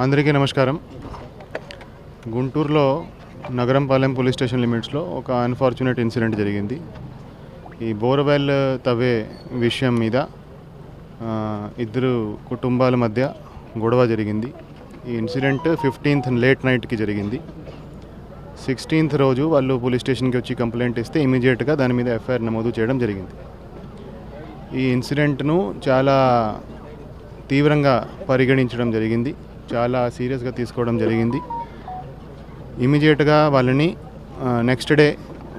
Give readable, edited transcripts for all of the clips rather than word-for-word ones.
అందరికీ నమస్కారం. గుంటూరులో నగరంపాలెం పోలీస్ స్టేషన్ లిమిట్స్లో ఒక అన్ఫార్చునేట్ ఇన్సిడెంట్ జరిగింది. ఈ బోర్వెల్ తవ్వే విషయం మీద ఇద్దరు కుటుంబాల మధ్య గొడవ జరిగింది. ఈ ఇన్సిడెంట్ 15th లేట్ నైట్కి జరిగింది. 16th రోజు వాళ్ళు పోలీస్ స్టేషన్కి వచ్చి కంప్లైంట్ ఇస్తే ఇమీడియట్గా దాని మీద ఎఫ్ఐఆర్ నమోదు చేయడం జరిగింది. ఈ ఇన్సిడెంట్ను చాలా తీవ్రంగా పరిగణించడం జరిగింది, చాలా సీరియస్గా తీసుకోవడం జరిగింది. ఇమీడియట్గా వాళ్ళని నెక్స్ట్ డే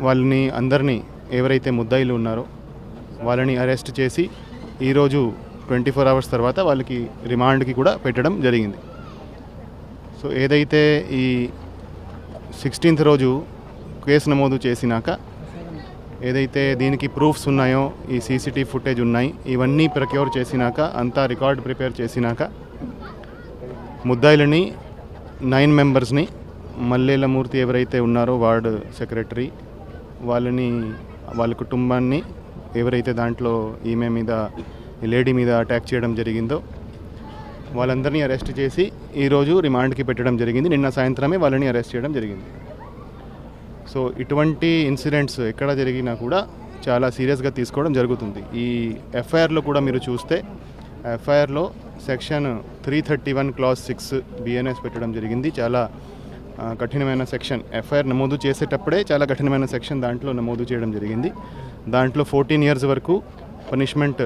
వాళ్ళని అందరినీ ఎవరైతే ముద్దాయిలు ఉన్నారో వాళ్ళని అరెస్ట్ చేసి ఈరోజు 24 hours తర్వాత వాళ్ళకి రిమాండ్కి కూడా పెట్టడం జరిగింది. సో ఏదైతే ఈ 16th రోజు కేసు నమోదు చేసినాక ఏదైతే దీనికి ప్రూఫ్స్ ఉన్నాయో, ఈ సీసీటీవీ ఫుటేజ్ ఉన్నాయి, ఇవన్నీ ప్రక్యూర్ చేసినాక అంతా రికార్డ్ ప్రిపేర్ చేసినాక ముద్దాయిలని 9 మెంబర్స్ని మల్లేలమూర్తి ఎవరైతే ఉన్నారో వార్డ్ సెక్రటరీ, వాళ్ళ కుటుంబాన్ని ఎవరైతే దాంట్లో ఈమె మీద ఈ లేడీ మీద అటాక్ చేయడం జరిగిందో వాళ్ళందరినీ అరెస్ట్ చేసి ఈరోజు రిమాండ్కి పెట్టడం జరిగింది. నిన్న సాయంత్రమే వాళ్ళని అరెస్ట్ చేయడం జరిగింది. సో ఇటువంటి ఇన్సిడెంట్స్ ఎక్కడ జరిగినా కూడా చాలా సీరియస్గా తీసుకోవడం జరుగుతుంది. ఈ ఎఫ్ఐఆర్లో కూడా మీరు చూస్తే ఎఫ్ఐఆర్లో సెక్షన్ 331 Clause 6 BNS పెట్టడం జరిగింది. చాలా కఠినమైన సెక్షన్. ఎఫ్ఐఆర్ నమోదు చేసేటప్పుడే చాలా కఠినమైన సెక్షన్ దాంట్లో నమోదు చేయడం జరిగింది. దాంట్లో 14 years వరకు పనిష్మెంట్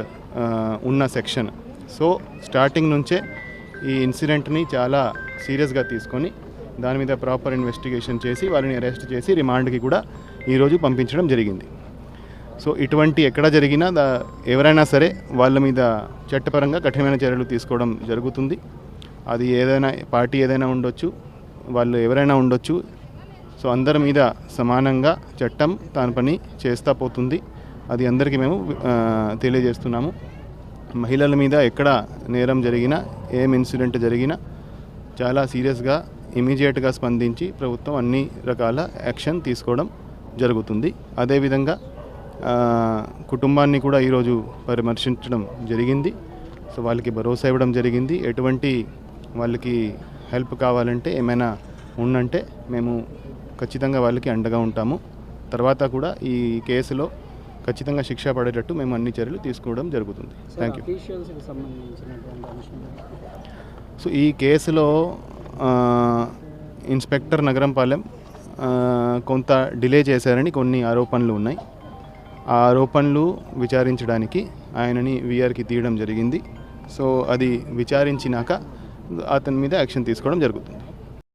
ఉన్న సెక్షన్. సో స్టార్టింగ్ నుంచే ఈ ఇన్సిడెంట్ని చాలా సీరియస్గా తీసుకొని దాని మీద ప్రాపర్ ఇన్వెస్టిగేషన్ చేసి వాళ్ళని అరెస్ట్ చేసి రిమాండ్కి కూడా ఈరోజు పంపించడం జరిగింది. సో ఇటువంటి ఎక్కడ జరిగినా ఎవరైనా సరే వాళ్ళ మీద చట్టపరంగా కఠినమైన చర్యలు తీసుకోవడం జరుగుతుంది. అది ఏదైనా పార్టీ ఏదైనా ఉండొచ్చు, వాళ్ళు ఎవరైనా ఉండొచ్చు. సో అందరి మీద సమానంగా చట్టం దాని పని చేస్తూ పోతుంది. అది అందరికీ మేము తెలియజేస్తున్నాము. మహిళల మీద ఎక్కడ నేరం జరిగినా, ఏం ఇన్సిడెంట్ జరిగినా చాలా సీరియస్గా ఇమీడియట్గా స్పందించి ప్రభుత్వం అన్ని రకాల యాక్షన్ తీసుకోవడం జరుగుతుంది. అదేవిధంగా కుటుంబాన్ని కూడా ఈరోజు పరామర్శించడం జరిగింది. సో వాళ్ళకి భరోసా ఇవ్వడం జరిగింది. ఎటువంటి వాళ్ళకి హెల్ప్ కావాలంటే ఏమైనా ఉందంటే మేము ఖచ్చితంగా వాళ్ళకి అండగా ఉంటాము. తర్వాత కూడా ఈ కేసులో ఖచ్చితంగా శిక్ష పడేటట్టు మేము అన్ని చర్యలు తీసుకోవడం జరుగుతుంది. Thank you. సో ఈ కేసులో ఇన్స్పెక్టర్ నగరంపాలెం కొంత డిలే చేశారని కొన్ని ఆరోపణలు ఉన్నాయి. ఆ ఆరోపణలు విచారించడానికి ఆయనని వీఆర్కి తీయడం జరిగింది. సో అది విచారించినాక అతని మీద యాక్షన్ తీసుకోవడం జరుగుతుంది.